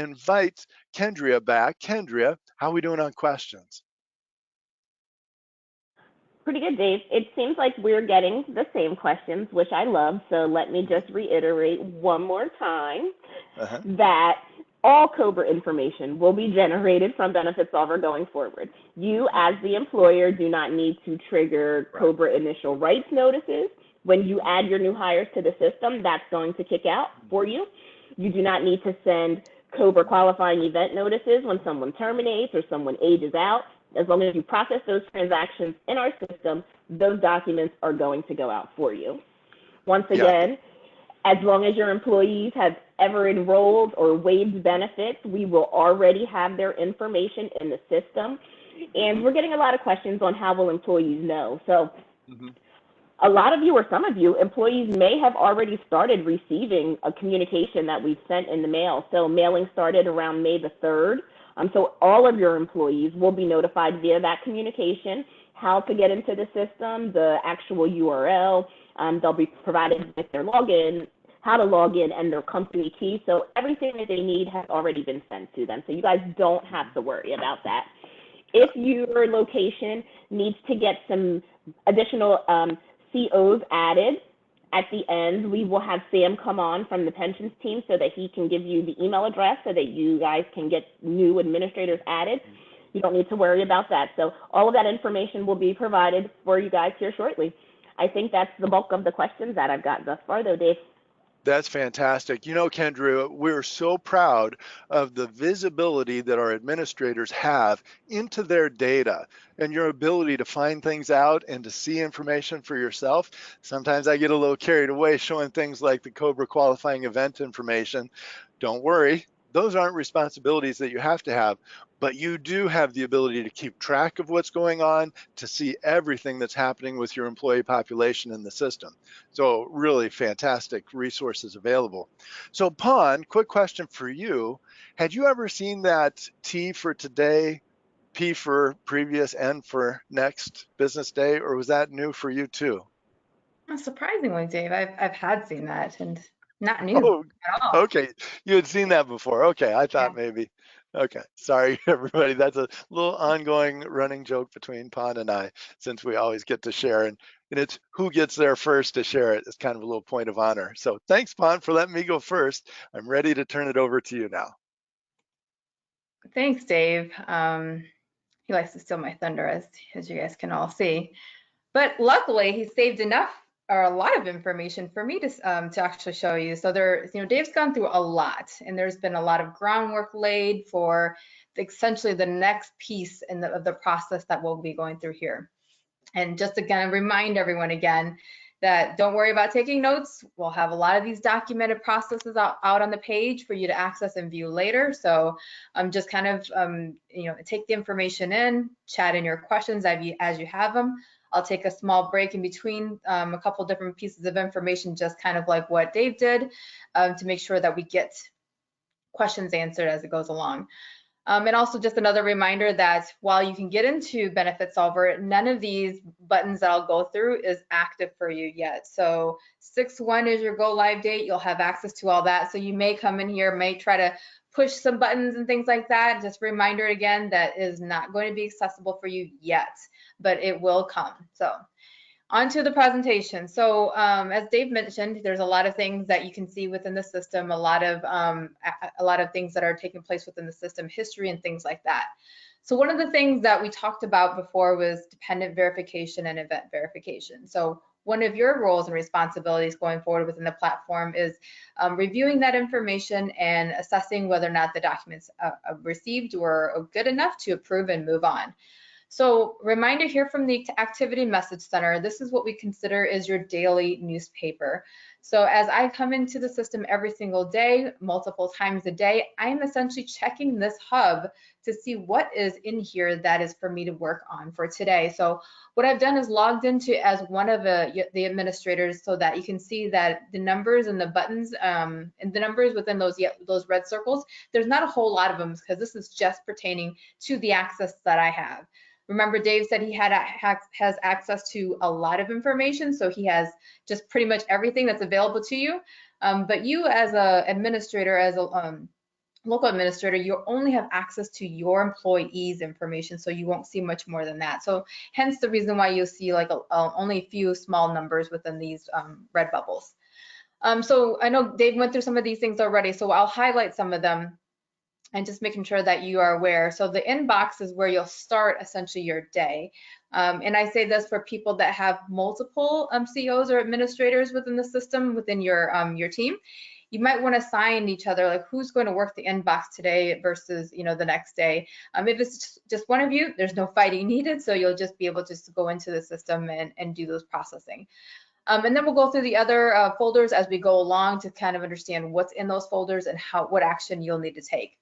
invite Kendria back. Kendria, how are we doing on questions? Pretty good, Dave. It seems like we're getting the same questions, which I love. So let me just reiterate one more time Uh-huh. that all COBRA information will be generated from Benefitsolver going forward. You, as the employer, do not need to trigger COBRA initial rights notices. When you add your new hires to the system, that's going to kick out for you. You do not need to send COBRA qualifying event notices when someone terminates or someone ages out. As long as you process those transactions in our system, those documents are going to go out for you. Once Yeah. again, as long as your employees have ever enrolled or waived benefits, we will already have their information in the system. And we're getting a lot of questions on how will employees know. So a lot of you, or some of you, employees may have already started receiving a communication that we've sent in the mail. So mailing started around May the 3rd. So all of your employees will be notified via that communication how to get into the system, the actual URL. They'll be provided with their login, how to log in, and their company key. So everything that they need has already been sent to them. So you guys don't have to worry about that. If your location needs to get some additional COs added, at the end, we will have Sam come on from the pensions team so that he can give you the email address so that you guys can get new administrators added. You don't need to worry about that. So all of that information will be provided for you guys here shortly. I think that's the bulk of the questions that I've got thus far, though, Dave. That's fantastic. You know, Kendra, we're so proud of the visibility that our administrators have into their data and your ability to find things out and to see information for yourself. Sometimes I get a little carried away showing things like the COBRA qualifying event information. Don't worry, those aren't responsibilities that you have to have, but you do have the ability to keep track of what's going on, to see everything that's happening with your employee population in the system. So really fantastic resources available. So Pon, quick question for you. Had you ever seen that T for today, P for previous, N for next business day, or was that new for you too? Surprisingly, Dave, I've had seen that and not new Oh, at all. okay. You had seen that before. Okay, I thought Yeah. maybe. Okay, sorry everybody. That's a little ongoing running joke between Pon and I, since we always get to share, and it's who gets there first to share it. It's kind of a little point of honor. So thanks, Pon, for letting me go first. I'm ready to turn it over to you now. Thanks, Dave. He likes to steal my thunder, as you guys can all see. But luckily, he saved enough or a lot of information for me to actually show you. So Dave's gone through a lot, and there's been a lot of groundwork laid for essentially the next piece of the process that we'll be going through here. And just again, remind everyone again that don't worry about taking notes. We'll have a lot of these documented processes out on the page for you to access and view later. So just kind of, take the information in, chat in your questions as you have them. I'll take a small break in between a couple different pieces of information, just kind of like what Dave did, to make sure that we get questions answered as it goes along. And also just another reminder that while you can get into Benefitsolver, none of these buttons that I'll go through is active for you yet. So 6/1 is your go live date. You'll have access to all that. So you may come in here, may try to push some buttons and things like that. Just a reminder again, that is not going to be accessible for you yet, but it will come. So onto the presentation. So as Dave mentioned, there's a lot of things that you can see within the system, a lot of things that are taking place within the system, history and things like that. So one of the things that we talked about before was dependent verification and event verification. So one of your roles and responsibilities going forward within the platform is reviewing that information and assessing whether or not the documents received were good enough to approve and move on. So reminder here from the Activity Message Center, this is what we consider is your daily newspaper. So as I come into the system every single day, multiple times a day, I am essentially checking this hub to see what is in here that is for me to work on for today. So what I've done is logged into as one of the administrators so that you can see that the numbers and the buttons and the numbers within those red circles, there's not a whole lot of them because this is just pertaining to the access that I have. Remember, Dave said he has access to a lot of information, so he has just pretty much everything that's available to you. But you as an administrator, as local administrator, you only have access to your employees' information, so you won't see much more than that. So hence the reason why you'll see like only a few small numbers within these red bubbles. So I know Dave went through some of these things already, so I'll highlight some of them and just making sure that you are aware. So the inbox is where you'll start essentially your day. And I say this for people that have multiple CEOs or administrators within the system, within your team. You might want to assign each other, like who's going to work the inbox today versus, you know, the next day. If it's just one of you, there's no fighting needed. So you'll just be able just to go into the system and do those processing. And then we'll go through the other folders as we go along to kind of understand what's in those folders and what action you'll need to take.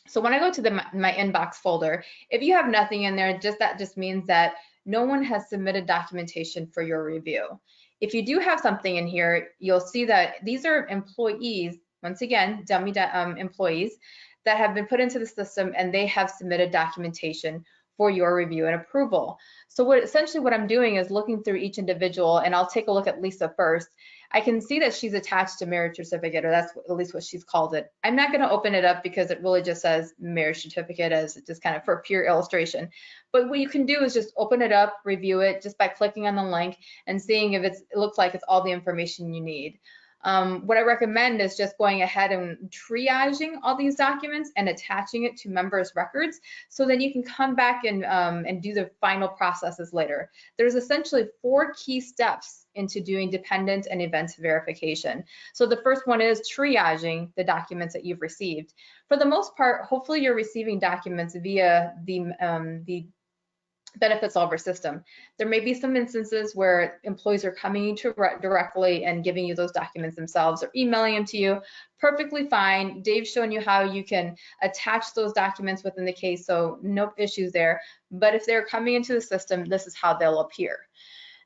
So when I go to my inbox folder, if you have nothing in there, that just means that no one has submitted documentation for your review. If you do have something in here, you'll see that these are employees, once again, dummy employees that have been put into the system and they have submitted documentation for your review and approval. So essentially what I'm doing is looking through each individual, and I'll take a look at Lisa first. I can see that she's attached a marriage certificate, or that's at least what she's called it. I'm not going to open it up because it really just says marriage certificate as just kind of for pure illustration. But what you can do is just open it up, review it just by clicking on the link and seeing if it looks like it's all the information you need. What I recommend is just going ahead and triaging all these documents and attaching it to members' records, so then you can come back and do the final processes later. There's essentially 4 key steps into doing dependent and event verification. So the first one is triaging the documents that you've received. For the most part, hopefully you're receiving documents via the Benefitsolver system. There may be some instances where employees are coming to directly and giving you those documents themselves or emailing them to you. Perfectly fine. Dave's shown you how you can attach those documents within the case, so no issues there. But if they're coming into the system, this is how they'll appear.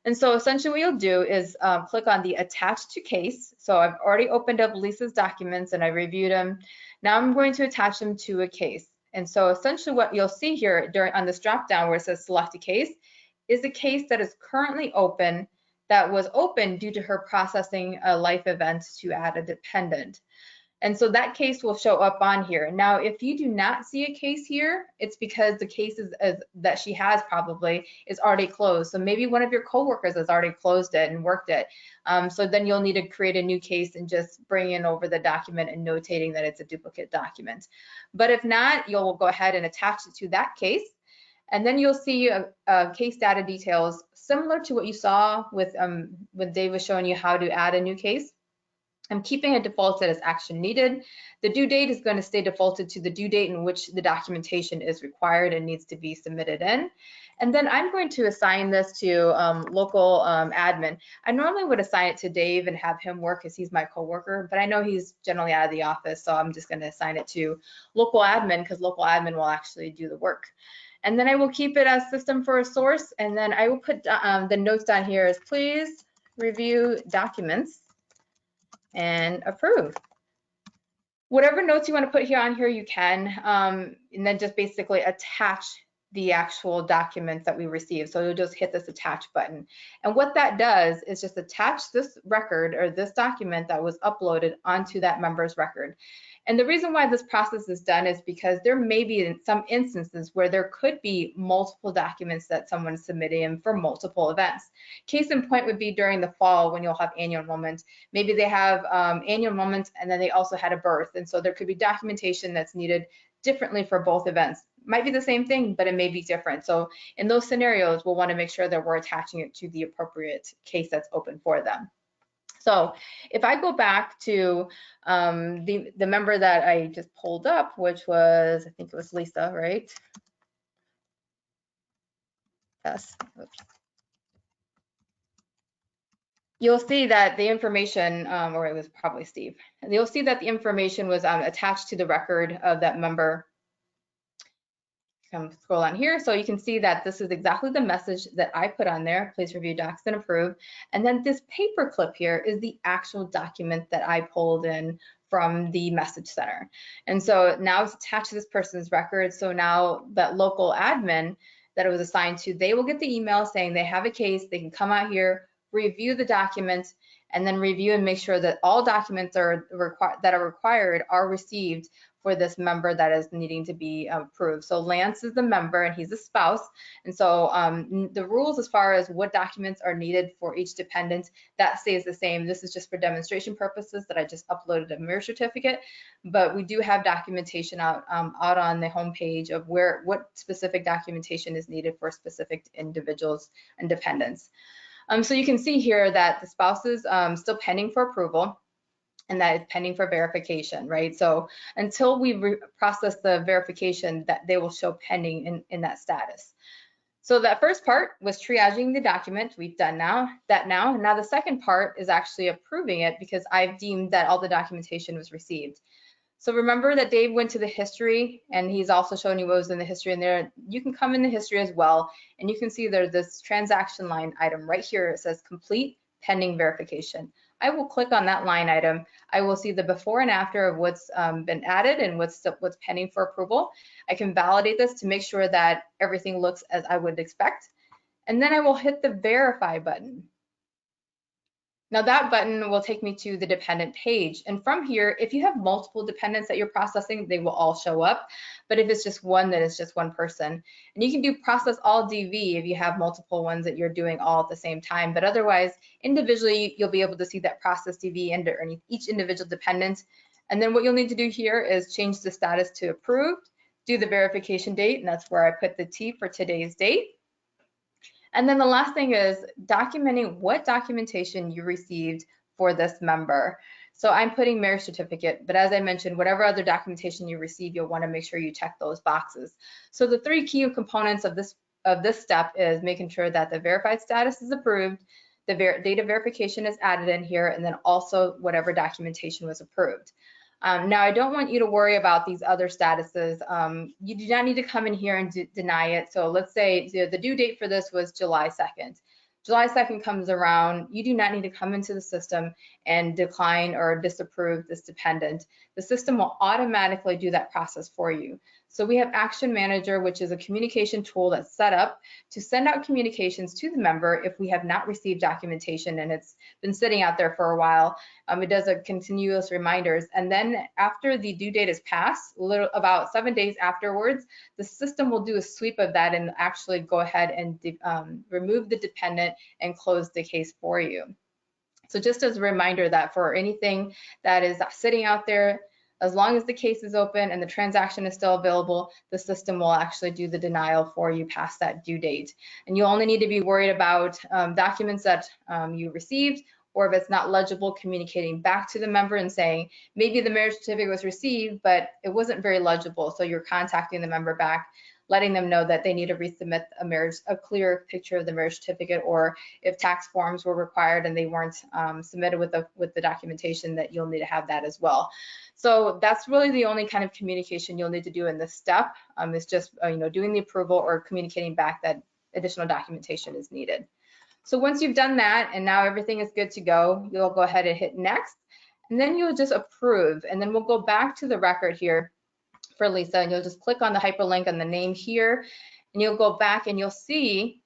And so essentially what you'll do is click on the attach to case. So I've already opened up Lisa's documents and I reviewed them. Now I'm going to attach them to a case. And so essentially what you'll see here on this drop down where it says select a case is a case that is currently open, that was open due to her processing a life event to add a dependent. And so that case will show up on here. Now, if you do not see a case here, it's because the case that she has probably is already closed. So maybe one of your coworkers has already closed it and worked it. So then you'll need to create a new case and just bring in over the document and notating that it's a duplicate document. But if not, you'll go ahead and attach it to that case. And then you'll see case data details similar to what you saw with when Dave was showing you how to add a new case. I'm keeping it defaulted as action needed. The due date is going to stay defaulted to the due date in which the documentation is required and needs to be submitted in. And then I'm going to assign this to local admin. I normally would assign it to Dave and have him work because he's my coworker, but I know he's generally out of the office, so I'm just going to assign it to local admin because local admin will actually do the work. And then I will keep it as system for a source, and then I will put the notes down here as please review documents and approve. Whatever notes you want to put here on here, you can, and then just basically attach the actual documents that we received. So you'll just hit this attach button. And what that does is just attach this record or this document that was uploaded onto that member's record. And the reason why this process is done is because there may be in some instances where there could be multiple documents that someone's submitting in for multiple events. Case in point would be during the fall when you'll have annual enrollment. Maybe they have annual enrollment and then they also had a birth. And so there could be documentation that's needed differently for both events. Might be the same thing, but it may be different. So in those scenarios, we'll want to make sure that we're attaching it to the appropriate case that's open for them. So if I go back to the member that I just pulled up, which was, I think it was Lisa, right? Yes. Oops. You'll see that the information, or it was probably Steve, you'll see that the information was attached to the record of that member. Come scroll on here, so you can see that this is exactly the message that I put on there. Please review docs and approve. And then this paper clip here is the actual document that I pulled in from the message center. And so now it's attached to this person's record. So now that local admin that it was assigned to, they will get the email saying they have a case, they can come out here, review the document, and then review and make sure that all documents that are required are received for this member that is needing to be approved. So Lance is the member and he's a spouse. And so the rules as far as what documents are needed for each dependent, that stays the same. This is just for demonstration purposes that I just uploaded a marriage certificate, but we do have documentation out on the homepage of what specific documentation is needed for specific individuals and dependents. So you can see here that the spouse is still pending for approval, and that is pending for verification, right? So until we process the verification, that they will show pending in that status. So that first part was triaging the document. We've done that now. Now the second part is actually approving it because I've deemed that all the documentation was received. So remember that Dave went to the history, and he's also shown you what was in the history, and there you can come in the history as well, and you can see there's this transaction line item right here. It says complete pending verification. I will click on that line item. I will see the before and after of what's been added and what's pending for approval. I can validate this to make sure that everything looks as I would expect. And then I will hit the verify button. Now that button will take me to the dependent page. And from here, if you have multiple dependents that you're processing, they will all show up. But if it's just one, then it's just one person. And you can do process all DV if you have multiple ones that you're doing all at the same time. But otherwise, individually, you'll be able to see that process DV underneath each individual dependent. And then what you'll need to do here is change the status to approved, do the verification date, and that's where I put the T for today's date. And then the last thing is documenting what documentation you received for this member. So I'm putting marriage certificate, but as I mentioned, whatever other documentation you receive, you'll want to make sure you check those boxes. So the three key components of this step is making sure that the verified status is approved, the date of verification is added in here, and then also whatever documentation was approved. Now, I don't want you to worry about these other statuses. You do not need to come in here and deny it. So let's say the due date for this was July 2nd. July 2nd comes around, you do not need to come into the system and decline or disapprove this dependent. The system will automatically do that process for you. So we have Action Manager, which is a communication tool that's set up to send out communications to the member if we have not received documentation and it's been sitting out there for a while. It does a continuous reminders. And then after the due date is passed, about 7 days afterwards, the system will do a sweep of that and actually go ahead and remove the dependent and close the case for you. So just as a reminder that for anything that is sitting out there, as long as the case is open and the transaction is still available, the system will actually do the denial for you past that due date. And you only need to be worried about documents that you received, or if it's not legible, communicating back to the member and saying, maybe the marriage certificate was received, but it wasn't very legible. So you're contacting the member back, letting them know that they need to resubmit a clear picture of the marriage certificate, or if tax forms were required and they weren't submitted with the documentation, that you'll need to have that as well. So that's really the only kind of communication you'll need to do in this step. Is just doing the approval or communicating back that additional documentation is needed. So once you've done that and now everything is good to go, you'll go ahead and hit next, and then you'll just approve, and then we'll go back to the record here for Lisa, and you'll just click on the hyperlink on the name here, and you'll go back and you'll see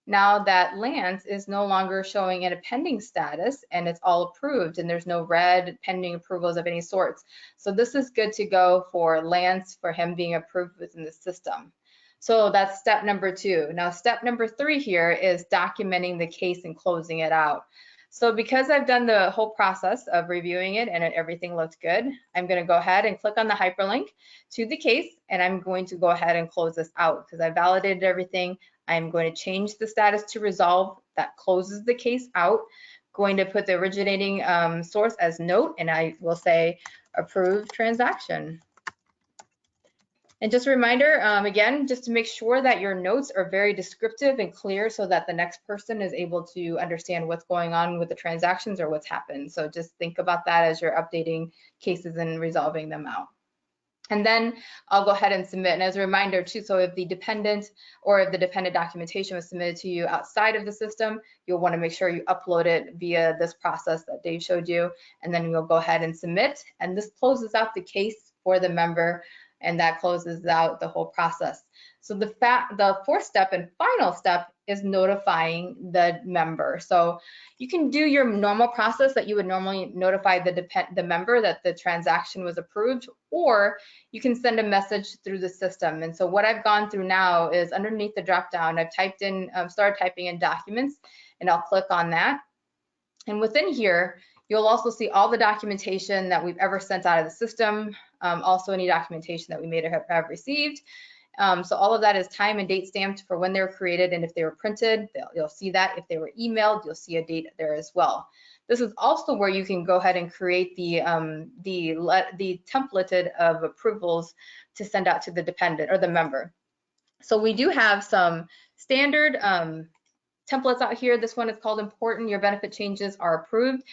now that Lance is no longer showing in a pending status and it's all approved and there's no red pending approvals of any sorts. So this is good to go for Lance, for him being approved within the system. So that's step number 2. Now step number 3 here is documenting the case and closing it out. So because I've done the whole process of reviewing it and everything looked good, I'm going to go ahead and click on the hyperlink to the case, and I'm going to go ahead and close this out because I validated everything. I'm going to change the status to resolve. That closes the case out. Going to put the originating source as note, and I will say approved transaction. And just a reminder, again, just to make sure that your notes are very descriptive and clear so that the next person is able to understand what's going on with the transactions or what's happened. So just think about that as you're updating cases and resolving them out. And then I'll go ahead and submit. And as a reminder too, so if the dependent or if the dependent documentation was submitted to you outside of the system, you'll want to make sure you upload it via this process that Dave showed you. And then you'll go ahead and submit. And this closes out the case for the member, and that closes out the whole process. So the fourth step and final step is notifying the member. So you can do your normal process that you would normally notify the member that the transaction was approved, or you can send a message through the system. And so what I've gone through now is underneath the drop down, I've typed in, started typing in documents, and I'll click on that. And within here, you'll also see all the documentation that we've ever sent out of the system, also any documentation that we may have received. So all of that is time and date stamped for when they were created, and if they were printed, you'll see that. If they were emailed, you'll see a date there as well. This is also where you can go ahead and create the templated of approvals to send out to the dependent or the member. So we do have some standard templates out here. This one is called important. Your benefit changes are approved.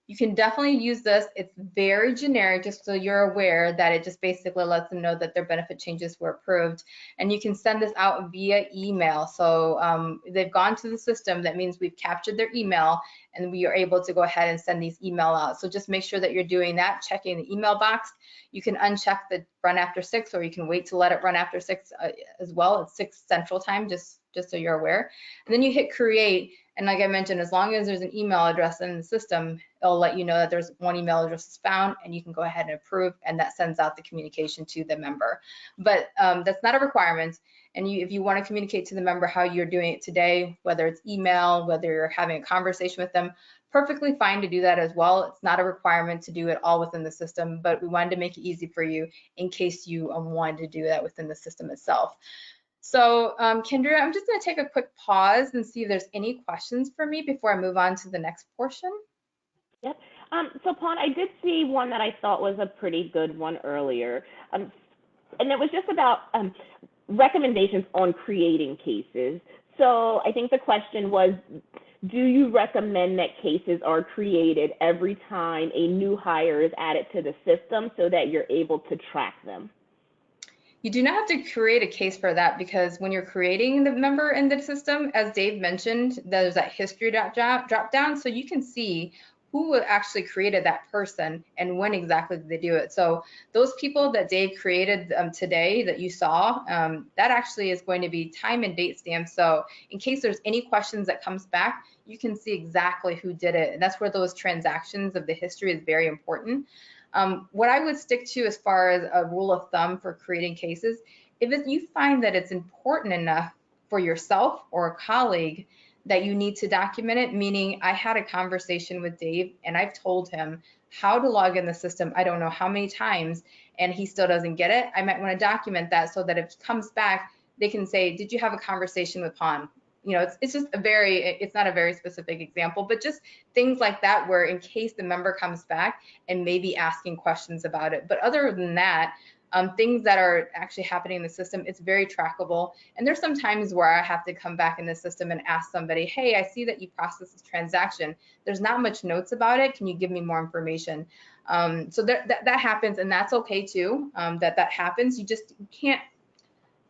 You can definitely use this. It's very generic, just so you're aware that it just basically lets them know that their benefit changes were approved. And you can send this out via email. So they've gone to the system. That means we've captured their email, and we are able to go ahead and send these email out. So just make sure that you're doing that, checking the email box. You can uncheck the run after 6, or you can wait to let it run after 6 as well. It's 6 Central Time, just so you're aware. And then you hit create. And like I mentioned, as long as there's an email address in the system, it'll let you know that there's one email address is found, and you can go ahead and approve, and that sends out the communication to the member. But that's not a requirement. And if you want to communicate to the member how you're doing it today, whether it's email, whether you're having a conversation with them, perfectly fine to do that as well. It's not a requirement to do it all within the system, but we wanted to make it easy for you in case you wanted to do that within the system itself. So Kendra, I'm just going to take a quick pause and see if there's any questions for me before I move on to the next portion. Yep. So Pawn, I did see one that I thought was a pretty good one earlier. And it was just about recommendations on creating cases. So I think the question was, do you recommend that cases are created every time a new hire is added to the system so that you're able to track them? You do not have to create a case for that, because when you're creating the member in the system, as Dave mentioned, there's that history drop down, so you can see who actually created that person and when exactly did they do it. So those people that Dave created today that you saw, that actually is going to be time and date stamped. So in case there's any questions that comes back, you can see exactly who did it. And that's where those transactions of the history is very important. What I would stick to as far as a rule of thumb for creating cases, if you find that it's important enough for yourself or a colleague that you need to document it, meaning I had a conversation with Dave and I've told him how to log in the system, I don't know how many times, and he still doesn't get it, I might want to document that so that if it comes back, they can say, did you have a conversation with Pawn? You know, it's just it's not a very specific example, but just things like that where in case the member comes back and maybe asking questions about it. But other than that, things that are actually happening in the system, it's very trackable. And there's some times where I have to come back in the system and ask somebody, hey, I see that you processed this transaction. There's not much notes about it. Can you give me more information? So that happens, and that's okay too, that happens. You just can't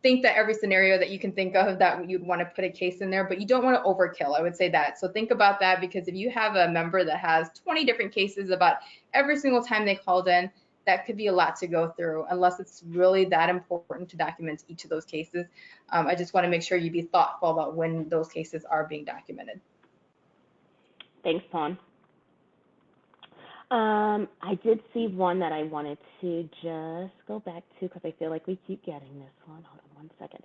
think that every scenario that you can think of that you'd want to put a case in there, but you don't want to overkill. I would say that. So think about that, because if you have a member that has 20 different cases about every single time they called in, that could be a lot to go through unless it's really that important to document each of those cases. I just want to make sure you be thoughtful about when those cases are being documented. Thanks, Pawn. I did see one that I wanted to just go back to because I feel like we keep getting this one. Hold on one second.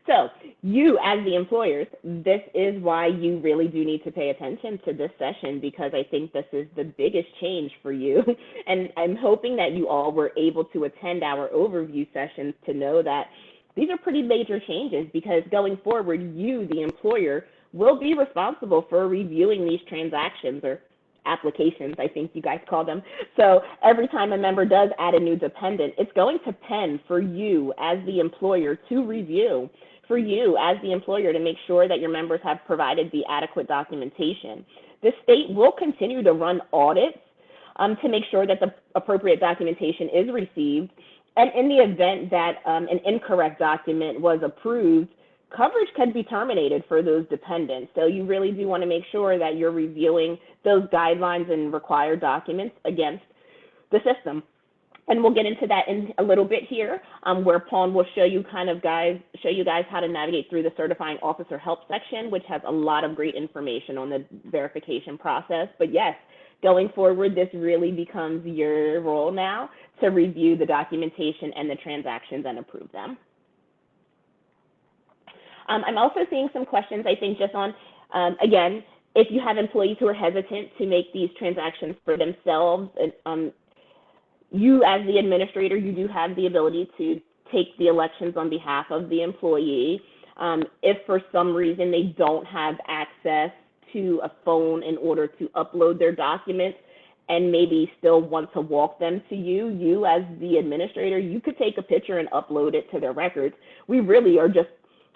So you as the employers, this is why you really do need to pay attention to this session, because I think this is the biggest change for you. And I'm hoping that you all were able to attend our overview sessions to know that these are pretty major changes, because going forward, you, the employer, will be responsible for reviewing these transactions, or applications, I think you guys call them. So every time a member does add a new dependent, it's going to pen for you as the employer to review, for you as the employer to make sure that your members have provided the adequate documentation. The state will continue to run audits to make sure that the appropriate documentation is received. And in the event that an incorrect document was approved, coverage can be terminated for those dependents. So you really do want to make sure that you're reviewing those guidelines and required documents against the system. And we'll get into that in a little bit here, where Pawn will show you guys how to navigate through the certifying officer help section, which has a lot of great information on the verification process. But yes, going forward, this really becomes your role now to review the documentation and the transactions and approve them. I'm also seeing some questions, I think, just on, again, if you have employees who are hesitant to make these transactions for themselves, you as the administrator, you do have the ability to take the elections on behalf of the employee. If for some reason they don't have access to a phone in order to upload their documents and maybe still want to walk them to you, you as the administrator, you could take a picture and upload it to their records. We really are just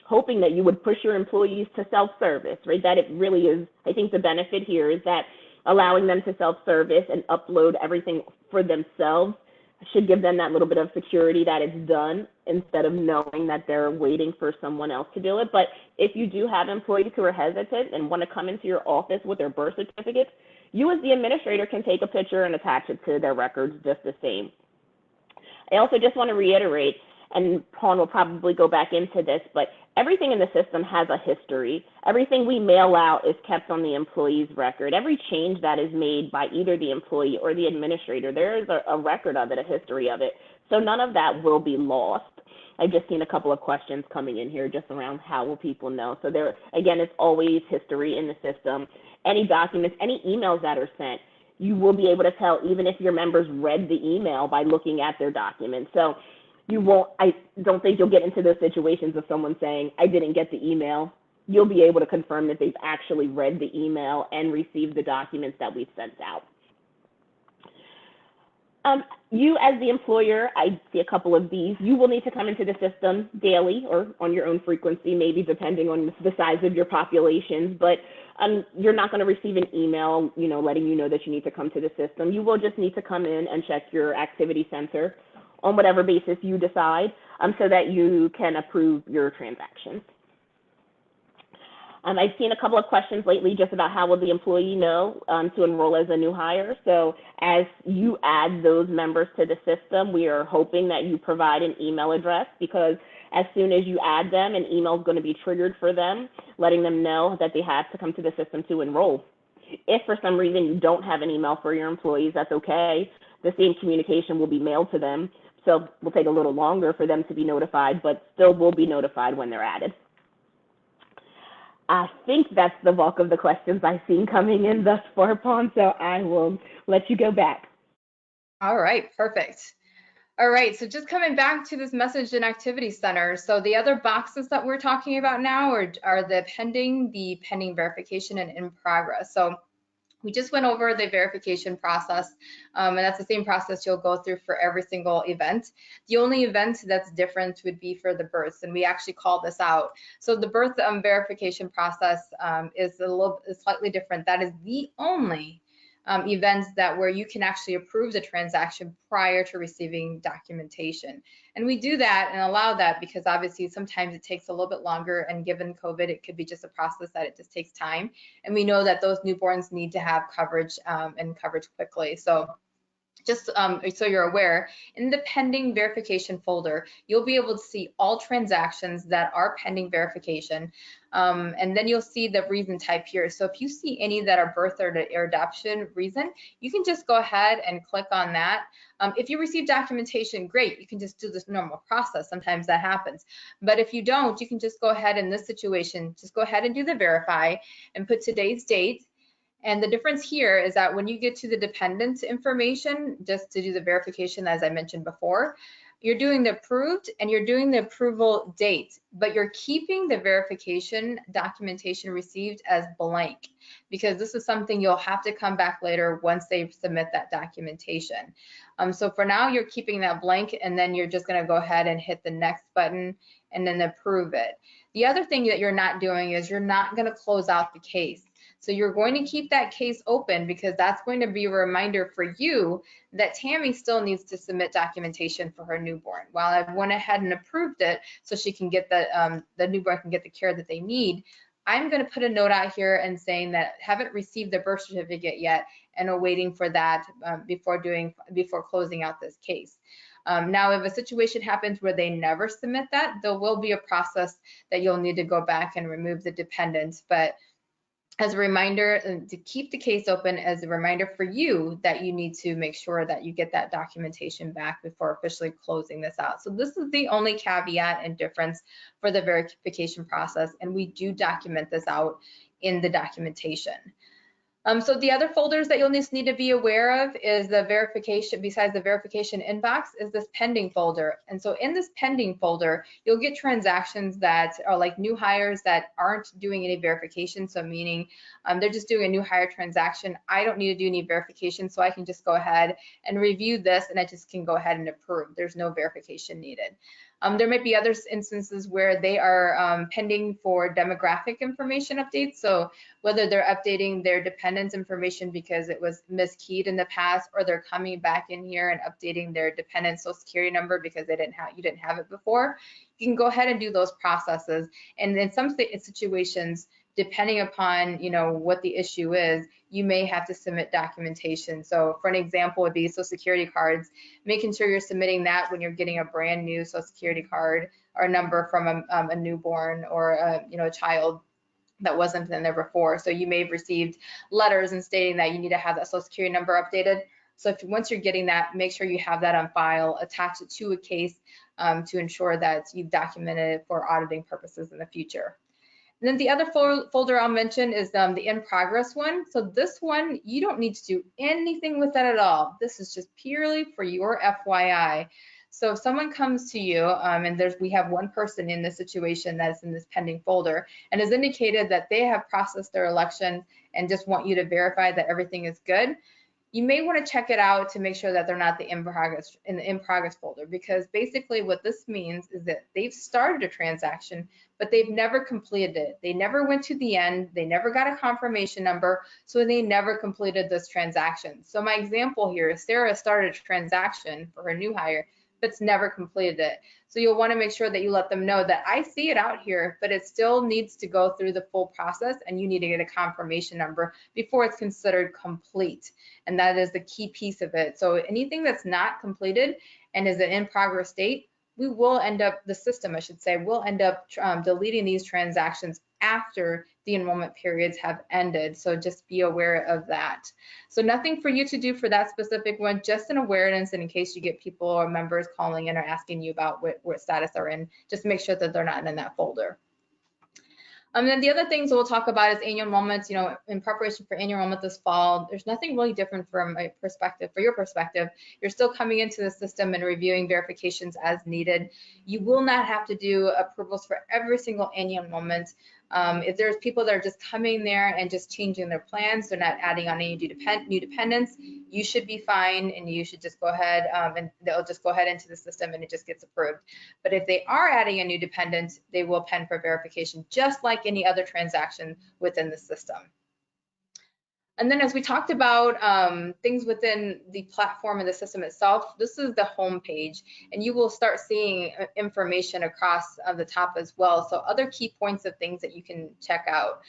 hoping that you would push your employees to self-service, right? That it really is, I think the benefit here is that allowing them to self-service and upload everything for themselves should give them that little bit of security that it's done instead of knowing that they're waiting for someone else to do it. But if you do have employees who are hesitant and want to come into your office with their birth certificates, you as the administrator can take a picture and attach it to their records just the same. I also just want to reiterate, and Pawn will probably go back into this, but everything in the system has a history. Everything we mail out is kept on the employee's record. Every change that is made by either the employee or the administrator, there is a record of it, a history of it. So none of that will be lost. I've just seen a couple of questions coming in here just around how will people know. So there, again, it's always history in the system. Any documents, any emails that are sent, you will be able to tell even if your members read the email by looking at their documents. So you won't, I don't think you'll get into those situations of someone saying, I didn't get the email. You'll be able to confirm that they've actually read the email and received the documents that we've sent out. You as the employer, I see a couple of these, you will need to come into the system daily or on your own frequency, maybe depending on the size of your populations, but you're not going to receive an email, letting you know that you need to come to the system. You will just need to come in and check your activity center on whatever basis you decide, so that you can approve your transactions. I've seen a couple of questions lately just about how will the employee know to enroll as a new hire. So as you add those members to the system, we are hoping that you provide an email address, because as soon as you add them, an email is going to be triggered for them, letting them know that they have to come to the system to enroll. If for some reason you don't have an email for your employees, that's okay. The same communication will be mailed to them. So it will take a little longer for them to be notified, but still will be notified when they're added. I think that's the bulk of the questions I've seen coming in thus far, Pawn, so I will let you go back. All right, perfect. All right, so just coming back to this message and activity center. So the other boxes that we're talking about now are the pending verification, and in progress. So we just went over the verification process, and that's the same process you'll go through for every single event. The only event that's different would be for the births, and we actually call this out. So the birth verification process is slightly different. That is the only events where you can actually approve the transaction prior to receiving documentation. And we do that and allow that because obviously sometimes it takes a little bit longer, and given COVID, it could be just a process that it just takes time. And we know that those newborns need to have coverage and coverage quickly. So just so you're aware, in the pending verification folder, you'll be able to see all transactions that are pending verification. And then you'll see the reason type here. So if you see any that are birth or adoption reason, you can just go ahead and click on that. If you receive documentation, great, you can just do this normal process. Sometimes that happens. But if you don't, you can just go ahead in this situation, just go ahead and do the verify and put today's date. And the difference here is that when you get to the dependent information, just to do the verification, as I mentioned before, you're doing the approved and you're doing the approval date, but you're keeping the verification documentation received as blank, because this is something you'll have to come back later once they submit that documentation. So for now, you're keeping that blank, and then you're just gonna go ahead and hit the next button and then approve it. The other thing that you're not doing is you're not gonna close out the case. So you're going to keep that case open, because that's going to be a reminder for you that Tammy still needs to submit documentation for her newborn. While I went ahead and approved it so she can get the newborn can get the care that they need, I'm going to put a note out here and saying that haven't received the birth certificate yet, and are waiting for that before closing out this case. Now, if a situation happens where they never submit that, there will be a process that you'll need to go back and remove the dependents. But as a reminder, to keep the case open, as a reminder for you that you need to make sure that you get that documentation back before officially closing this out. So this is the only caveat and difference for the verification process, and we do document this out in the documentation. So the other folders that you'll just need to be aware of is the verification, besides the verification inbox, is this pending folder. And so in this pending folder, you'll get transactions that are like new hires that aren't doing any verification. So meaning they're just doing a new hire transaction. I don't need to do any verification, so I can just go ahead and review this and I just can go ahead and approve. There's no verification needed. There might be other instances where they are pending for demographic information updates. So whether they're updating their dependents information because it was miskeyed in the past, or they're coming back in here and updating their dependent social security number because you didn't have it before, you can go ahead and do those processes. And in some situations, depending upon what the issue is, you may have to submit documentation. So for an example would be social security cards, making sure you're submitting that when you're getting a brand new social security card or number from a newborn or a child that wasn't in there before. So you may have received letters and stating that you need to have that social security number updated. So once you're getting that, make sure you have that on file, attach it to a case to ensure that you've documented it for auditing purposes in the future. And then the other folder I'll mention is the in progress one. So this one, you don't need to do anything with that at all. This is just purely for your FYI. So if someone comes to you and we have one person in this situation that's in this pending folder and has indicated that they have processed their election and just want you to verify that everything is good, you may want to check it out to make sure that they're not in the in progress folder, because basically what this means is that they've started a transaction, but they've never completed it. They never went to the end. They never got a confirmation number, so they never completed this transaction. So my example here is Sarah started a transaction for her new hire, but's never completed it. So you'll want to make sure that you let them know that I see it out here, but it still needs to go through the full process and you need to get a confirmation number before it's considered complete. And that is the key piece of it. So anything that's not completed and is an in progress state, we will end up, the system I should say, will end up deleting these transactions after the enrollment periods have ended. So just be aware of that. So nothing for you to do for that specific one, just an awareness, and in case you get people or members calling in or asking you about what status they're in, just make sure that they're not in that folder. And then the other things we'll talk about is annual enrollments. In preparation for annual enrollment this fall, there's nothing really different from my perspective. For your perspective, you're still coming into the system and reviewing verifications as needed. You will not have to do approvals for every single annual enrollment. If there's people that are just coming there and just changing their plans, they're not adding on any new dependents, you should be fine and you should just go ahead and they'll just go ahead into the system and it just gets approved. But if they are adding a new dependent, they will pen for verification, just like any other transaction within the system. And then as we talked about things within the platform and the system itself, this is the home page, and you will start seeing information across the top as well. So other key points of things that you can check out.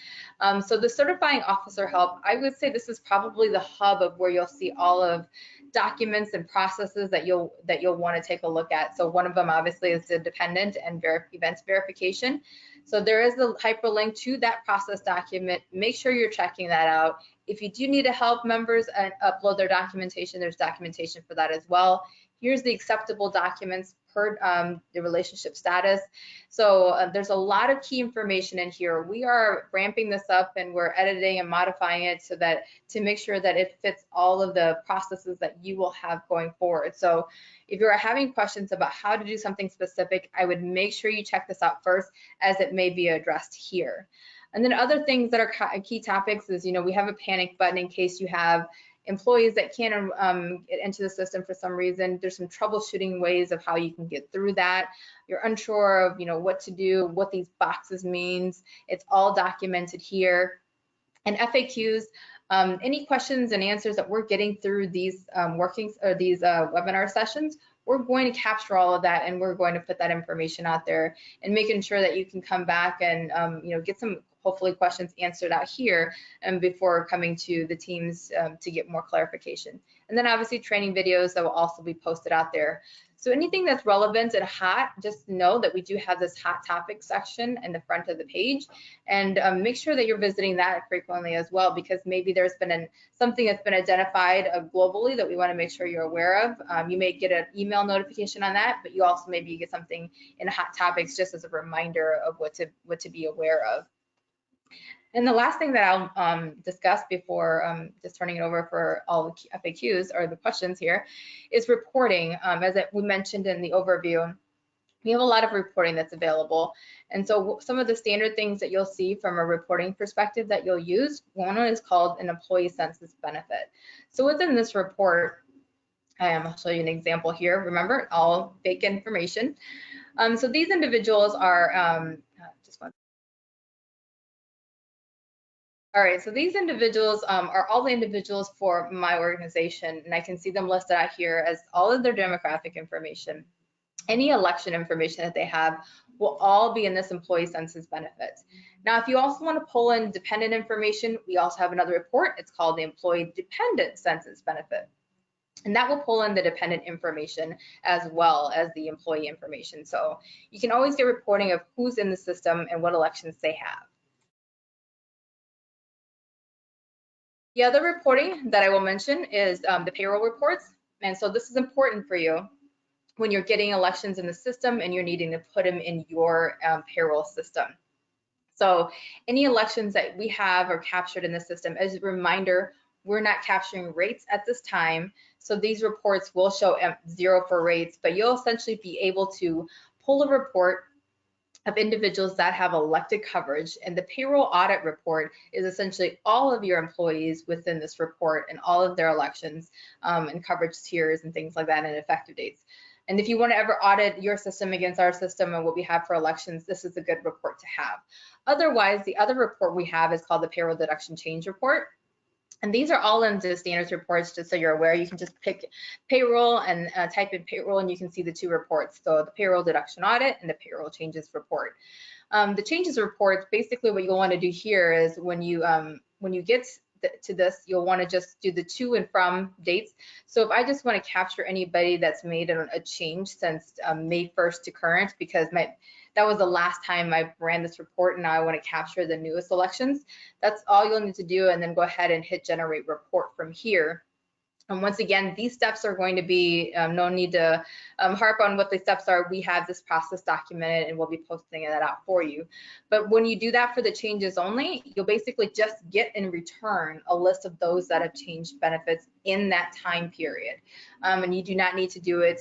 So the certifying officer help, I would say this is probably the hub of where you'll see all of documents and processes that you'll want to take a look at. So one of them obviously is the dependent and events verification. So there is a hyperlink to that process document. Make sure you're checking that out. If you do need to help members upload their documentation, there's documentation for that as well. Here's the acceptable documents per the relationship status. So there's a lot of key information in here. We are ramping this up and we're editing and modifying it so that to make sure that it fits all of the processes that you will have going forward. So if you're having questions about how to do something specific, I would make sure you check this out first, as it may be addressed here. And then other things that are key topics is, we have a panic button in case you have employees that can't get into the system for some reason. There's some troubleshooting ways of how you can get through that. You're unsure of, what to do, what these boxes means. It's all documented here. And FAQs, any questions and answers that we're getting through these webinar sessions, we're going to capture all of that and we're going to put that information out there and making sure that you can come back and get some hopefully questions answered out here before coming to the teams to get more clarification. And then obviously training videos that will also be posted out there. So anything that's relevant and hot, just know that we do have this hot topic section in the front of the page, and make sure that you're visiting that frequently as well, because maybe there's been something that's been identified globally that we want to make sure you're aware of. You may get an email notification on that, but you also maybe get something in hot topics just as a reminder of what to be aware of. And the last thing that I'll discuss before just turning it over for all the FAQs or the questions here is reporting. As we mentioned in the overview, we have a lot of reporting that's available. And so some of the standard things that you'll see from a reporting perspective that you'll use, one is called an employee census benefit. So within this report, I'll show you an example here. Remember, all fake information. So these individuals are, all right, so these individuals are all the individuals for my organization, and I can see them listed out here as all of their demographic information. Any election information that they have will all be in this employee census benefit. Now, if you also want to pull in dependent information, we also have another report. It's called the employee dependent census benefit. And that will pull in the dependent information as well as the employee information. So you can always get reporting of who's in the system and what elections they have. The other reporting that I will mention is the payroll reports. And so this is important for you when you're getting elections in the system and you're needing to put them in your payroll system. So any elections that we have are captured in the system. As a reminder, we're not capturing rates at this time. So these reports will show 0 for rates, but you'll essentially be able to pull a report of individuals that have elected coverage, and the payroll audit report is essentially all of your employees within this report and all of their elections and coverage tiers and things like that and effective dates. And if you want to ever audit your system against our system and what we have for elections, this is a good report to have. Otherwise, the other report we have is called the payroll deduction change report. And these are all in the standards reports, just so you're aware. You can just pick payroll and type in payroll, and you can see the two reports. So the payroll deduction audit and the payroll changes report. The changes reports, basically what you'll want to do here is when you get to this, you'll want to just do the to and from dates. So if I just want to capture anybody that's made a change since May 1st to current, because that was the last time I ran this report, and now I want to capture the newest elections, that's all you'll need to do, and then go ahead and hit generate report from here. And once again, these steps are going to be, no need to harp on what the steps are. We have this process documented and we'll be posting that out for you. But when you do that for the changes only, you'll basically just get in return a list of those that have changed benefits in that time period. And you do not need to do it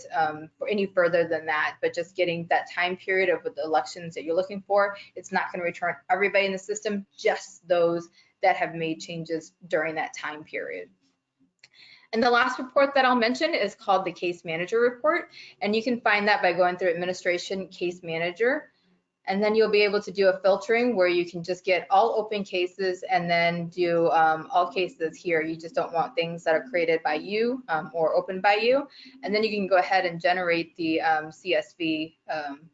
for any further than that, but just getting that time period of the elections that you're looking for. It's not going to return everybody in the system, just those that have made changes during that time period. And the last report that I'll mention is called the case manager report. And you can find that by going through administration case manager. And then you'll be able to do a filtering where you can just get all open cases and then do all cases here. You just don't want things that are created by you or opened by you. And then you can go ahead and generate the CSV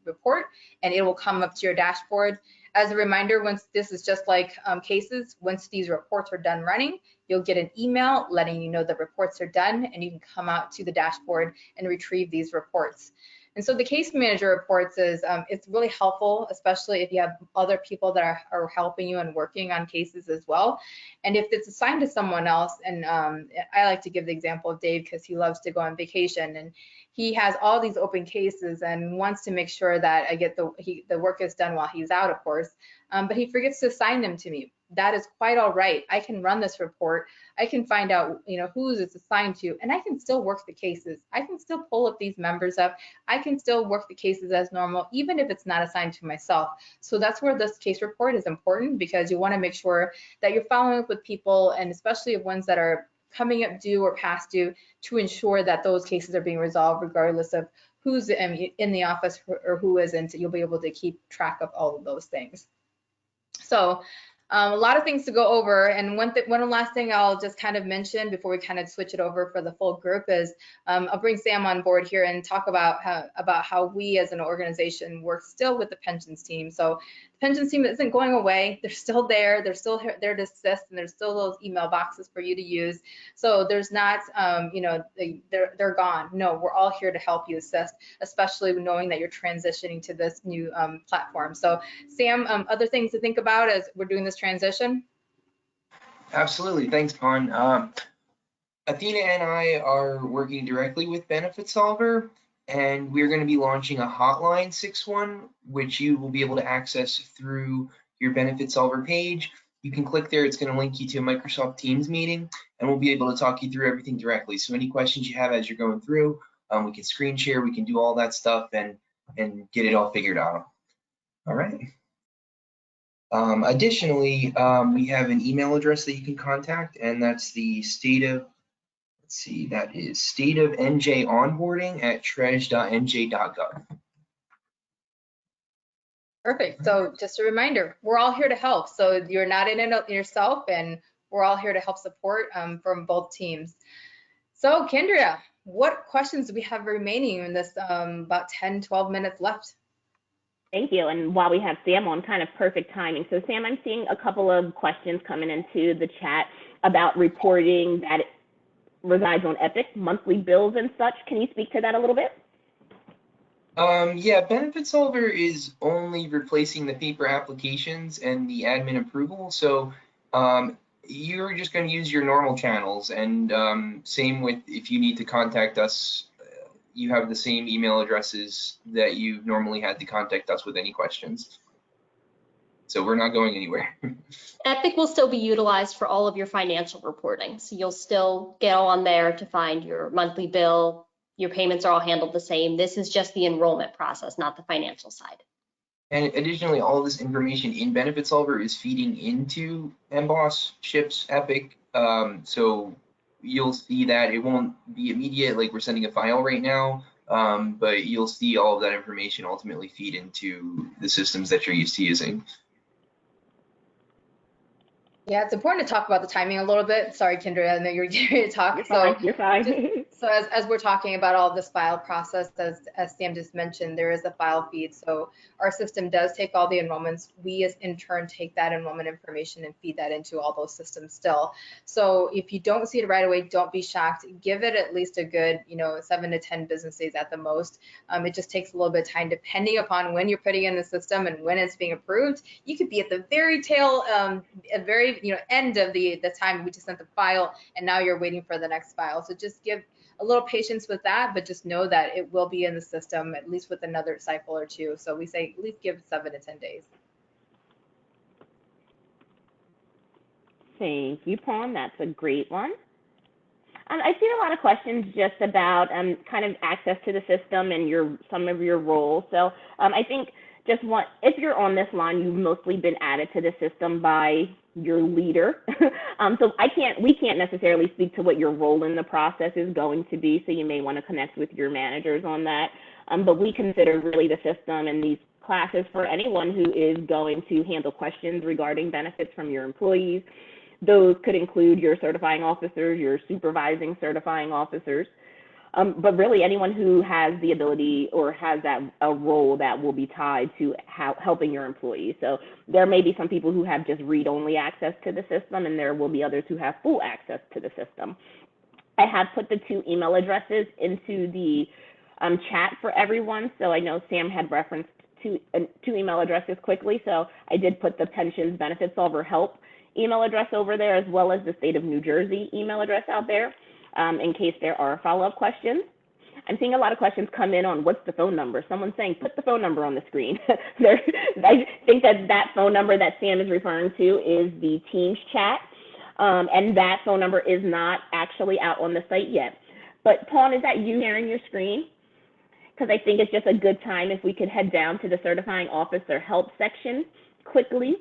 report, and it will come up to your dashboard. As a reminder, once this is just like cases, once these reports are done running, you'll get an email letting you know the reports are done, and you can come out to the dashboard and retrieve these reports. And so the case manager reports is, it's really helpful, especially if you have other people that are helping you and working on cases as well. And if it's assigned to someone else, and I like to give the example of Dave because he loves to go on vacation, and he has all these open cases and wants to make sure that I get the work is done while he's out, of course, but he forgets to assign them to me. That is quite all right. I can run this report. I can find out, who it's assigned to, and I can still work the cases. I can still pull up these members up. I can still work the cases as normal, even if it's not assigned to myself. So that's where this case report is important, because you want to make sure that you're following up with people, and especially ones that are coming up due or past due, to ensure that those cases are being resolved regardless of who's in the office or who isn't. You'll be able to keep track of all of those things. So A lot of things to go over, and one last thing I'll just kind of mention before we kind of switch it over for the full group is I'll bring Sam on board here and talk about how we as an organization work still with the pensions team. So the pensions team isn't going away. They're still there. They're still there to assist, and there's still those email boxes for you to use. So there's not, you know, they're gone. No, we're all here to help you assist, especially knowing that you're transitioning to this new platform. So Sam, other things to think about as we're doing this transition? Absolutely. Thanks, Pon. Athena and I are working directly with Benefitsolver, and we're going to be launching a hotline 6-1, which you will be able to access through your Benefitsolver page. You can click there. It's going to link you to a Microsoft Teams meeting, and we'll be able to talk you through everything directly. So any questions you have as you're going through, we can screen share, we can do all that stuff and get it all figured out. All right. Additionally, we have an email address that you can contact, and that's the that is stateofnjonboarding@treas.nj.gov. Perfect. So just a reminder, we're all here to help. So you're not in it yourself, and we're all here to help support from both teams. So Kendria, what questions do we have remaining in this about 10, 12 minutes left? Thank you. And while we have Sam on, kind of perfect timing. So Sam, I'm seeing a couple of questions coming into the chat about reporting that resides on Epic, monthly bills and such. Can you speak to that a little bit? Yeah, Benefitsolver is only replacing the paper applications and the admin approval. So you're just going to use your normal channels, and same with if you need to contact us, you have the same email addresses that you normally had to contact us with any questions. So we're not going anywhere. Epic will still be utilized for all of your financial reporting. So you'll still get on there to find your monthly bill. Your payments are all handled the same. This is just the enrollment process, not the financial side. And additionally, all of this information in Benefitsolver is feeding into Emboss, Ships, Epic. So you'll see that it won't be immediate, like we're sending a file right now, but you'll see all of that information ultimately feed into the systems that you're used to using. Yeah, it's important to talk about the timing a little bit. Sorry, Kendra, I know you're ready to talk. You're fine. So as we're talking about all this file process, as Sam just mentioned, there is a file feed. So our system does take all the enrollments. We as in turn take that enrollment information and feed that into all those systems still. So if you don't see it right away, don't be shocked. Give it at least a good, 7 to 10 business days at the most. It just takes a little bit of time depending upon when you're putting in the system and when it's being approved. You could be at the very tail, end of the time we just sent the file, and now you're waiting for the next file. So just give a little patience with that, but just know that it will be in the system at least with another cycle or two. So we say at least give 7 to 10 days. Thank you, Pawn. That's a great one. I see a lot of questions just about kind of access to the system and some of your roles. So I think if you're on this line, you've mostly been added to the system by your leader. So we can't necessarily speak to what your role in the process is going to be. So you may want to connect with your managers on that. But we consider really the system and these classes for anyone who is going to handle questions regarding benefits from your employees. Those could include your certifying officers, your supervising certifying officers, but really anyone who has the ability or has a role that will be tied to helping your employees. So there may be some people who have just read-only access to the system, and there will be others who have full access to the system. I have put the 2 email addresses into the chat for everyone. So I know Sam had referenced two email addresses quickly. So I did put the Pensions Benefitsolver Help email address over there, as well as the State of New Jersey email address out there, in case there are follow-up questions. I'm seeing a lot of questions come in on what's the phone number. Someone's saying, put the phone number on the screen. I think that phone number that Sam is referring to is the Teams chat, and that phone number is not actually out on the site yet. But Paul, is that you sharing your screen? Because I think it's just a good time if we could head down to the Certifying Officer Help section quickly.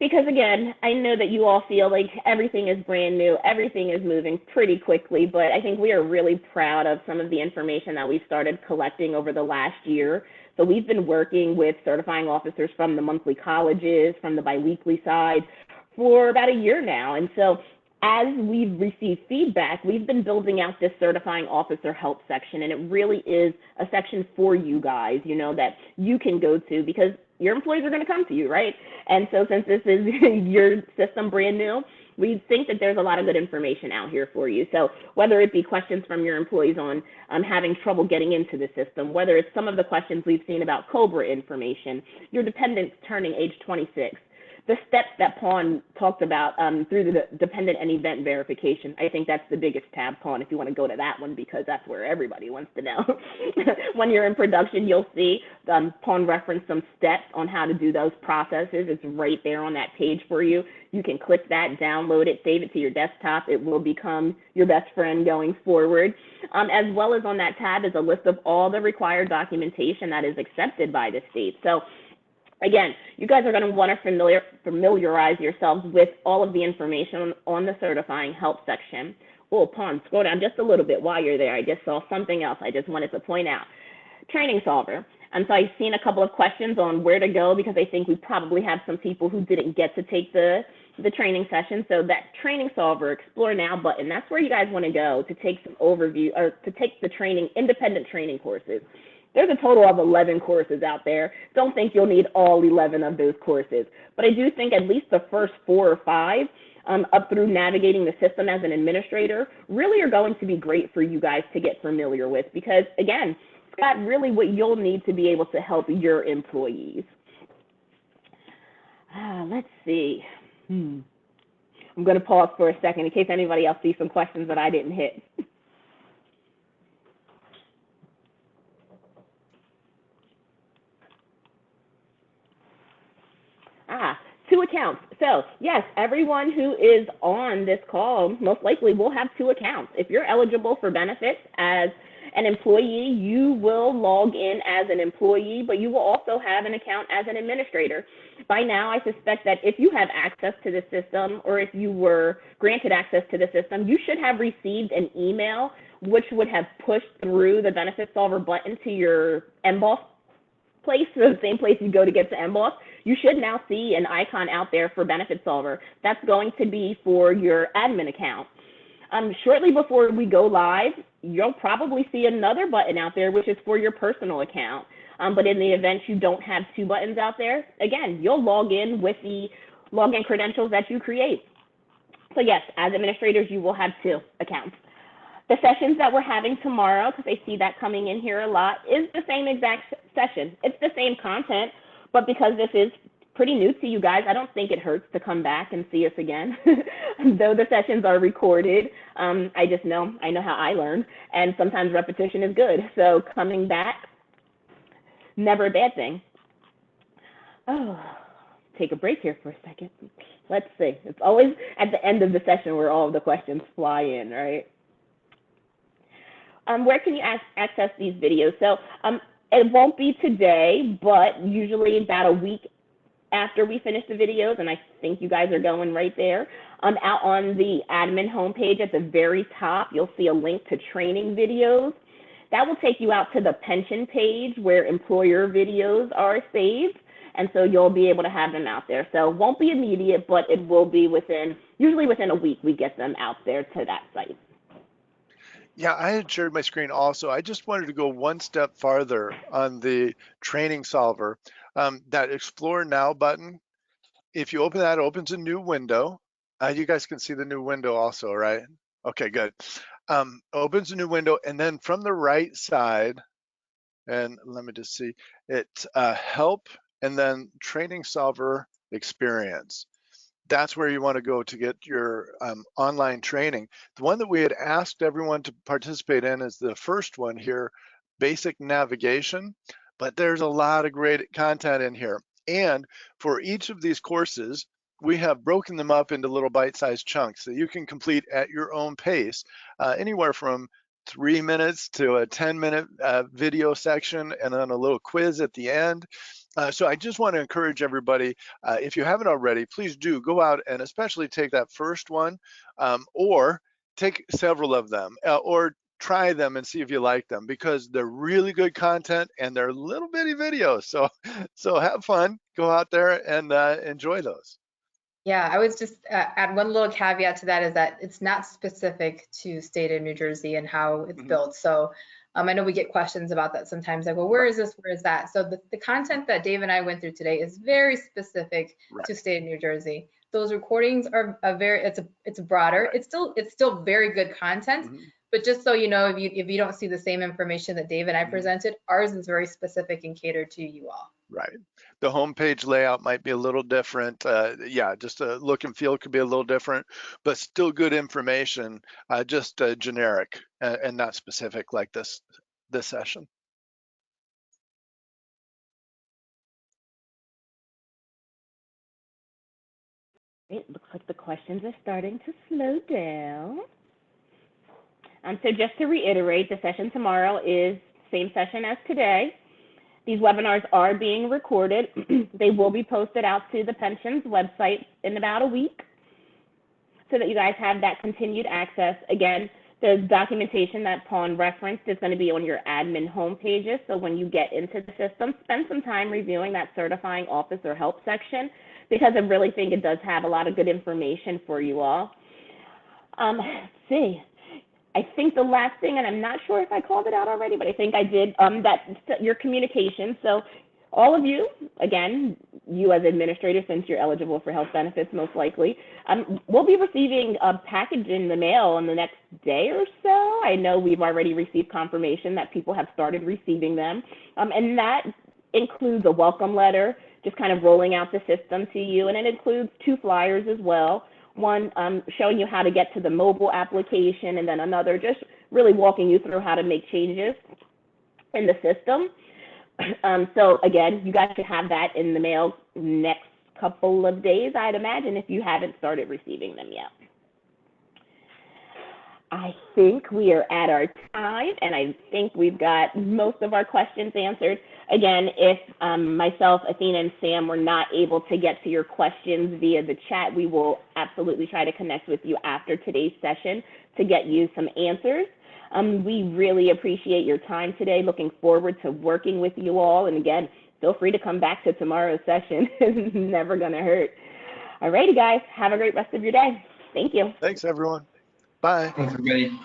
Because again, I know that you all feel like everything is brand new, everything is moving pretty quickly, but I think we are really proud of some of the information that we've started collecting over the last year. So we've been working with certifying officers from the monthly colleges, from the biweekly side for about a year now. And so as we've received feedback, we've been building out this certifying officer help section, and it really is a section for you guys, you know, that you can go to because your employees are going to come to you, right? And so since this is your system brand new, we think that there's a lot of good information out here for you. So whether it be questions from your employees on having trouble getting into the system, whether it's some of the questions we've seen about COBRA information, your dependents turning age 26, the steps that Pawn talked about through the dependent and event verification. I think that's the biggest tab, Pawn, if you want to go to that one, because that's where everybody wants to know. When you're in production, you'll see Pawn reference some steps on how to do those processes. It's right there on that page for you. You can click that, download it, save it to your desktop. It will become your best friend going forward. As well as on that tab is a list of all the required documentation that is accepted by the state. So again, you guys are going to want to familiarize yourselves with all of the information on the certifying help section. Oh, Pawn, scroll down just a little bit while you're there. I just saw something else I just wanted to point out. Training Solver. And so I've seen a couple of questions on where to go because I think we probably have some people who didn't get to take the training session. So that Training Solver Explore Now button, that's where you guys want to go to take some overview or to take the training, independent training courses. There's a total of 11 courses out there. Don't think you'll need all 11 of those courses, but I do think at least the first 4 or 5 up through navigating the system as an administrator really are going to be great for you guys to get familiar with because, again, it's got really what you'll need to be able to help your employees. Let's see. I'm going to pause for a second in case anybody else sees some questions that I didn't hit. Two accounts. So yes, everyone who is on this call most likely will have 2 accounts. If you're eligible for benefits as an employee, you will log in as an employee, but you will also have an account as an administrator. By now, I suspect that if you have access to the system or if you were granted access to the system, you should have received an email which would have pushed through the Benefitsolver button to your emboss place, so the same place you go to get to emboss. You should now see an icon out there for Benefitsolver. That's going to be for your admin account. Shortly before we go live, you'll probably see another button out there, which is for your personal account. But in the event you don't have 2 buttons out there, again, you'll log in with the login credentials that you create. So yes, as administrators, you will have 2 accounts. The sessions that we're having tomorrow, because I see that coming in here a lot, is the same exact session. It's the same content, but because this is pretty new to you guys, I don't think it hurts to come back and see us again. Though the sessions are recorded, I know how I learn, and sometimes repetition is good. So coming back, never a bad thing. Oh, take a break here for a second. Let's see. It's always at the end of the session where all of the questions fly in, right? Where can you access these videos? So it won't be today, but usually about a week after we finish the videos, and I think you guys are going right there. Out on the admin homepage at the very top, you'll see a link to training videos. That will take you out to the pension page where employer videos are saved, and so you'll be able to have them out there. So it won't be immediate, but it will be usually within a week we get them out there to that site. Yeah, I had shared my screen also. I just wanted to go one step farther on the Training Solver. That Explore Now button, if you open that, it opens a new window. You guys can see the new window also, right? Okay, good. Opens a new window, and then from the right side, and let me just see, it's Help, and then Training Solver Experience. That's where you want to go to get your online training. The one that we had asked everyone to participate in is the first one here, Basic Navigation, but there's a lot of great content in here. And for each of these courses, we have broken them up into little bite-sized chunks that you can complete at your own pace, anywhere from 3 minutes to a 10-minute video section, and then a little quiz at the end. So I just want to encourage everybody, if you haven't already, please do go out and especially take that first one, or take several of them, or try them and see if you like them, because they're really good content and they're little bitty videos. So, so have fun, go out there and enjoy those. Yeah, I would just add one little caveat to that, is that it's not specific to state of New Jersey and how it's built. So I know we get questions about that sometimes, like, well, where is this, where is that? So the content that Dave and I went through today is very specific to state of New Jersey. Those recordings are it's broader. It's still very good content. But just so you know, if you don't see the same information that Dave and I presented, ours is very specific and catered to you all. Right. The homepage layout might be a little different. Yeah, just a look and feel could be a little different, but still good information, just generic and not specific like this session. It looks like the questions are starting to slow down. So just to reiterate, the session tomorrow is same session as today. These webinars are being recorded. They will be posted out to the pensions website in about a week so that you guys have that continued access. Again, the documentation that Pawn referenced is going to be on your admin home pages. So when you get into the system, spend some time reviewing that certifying officer help section, because I really think it does have a lot of good information for you all. Let's see. I think the last thing, and I'm not sure if I called it out already, but I think I did, that your communication. So all of you, again, you as administrators, since you're eligible for health benefits most likely, we'll be receiving a package in the mail in the next day or so. I know we've already received confirmation that people have started receiving them. And that includes a welcome letter, just kind of rolling out the system to you. And it includes 2 flyers as well. One showing you how to get to the mobile application, and then another just really walking you through how to make changes in the system. So again, you guys should have that in the mail next couple of days, I'd imagine, if you haven't started receiving them yet. I think we are at our time, and I think we've got most of our questions answered. Again, if myself, Athena, and Sam were not able to get to your questions via the chat, we will absolutely try to connect with you after today's session to get you some answers. We really appreciate your time today. Looking forward to working with you all. And again, feel free to come back to tomorrow's session. It's never going to hurt. All righty, guys. Have a great rest of your day. Thank you. Thanks, everyone. Bye. Thanks, everybody.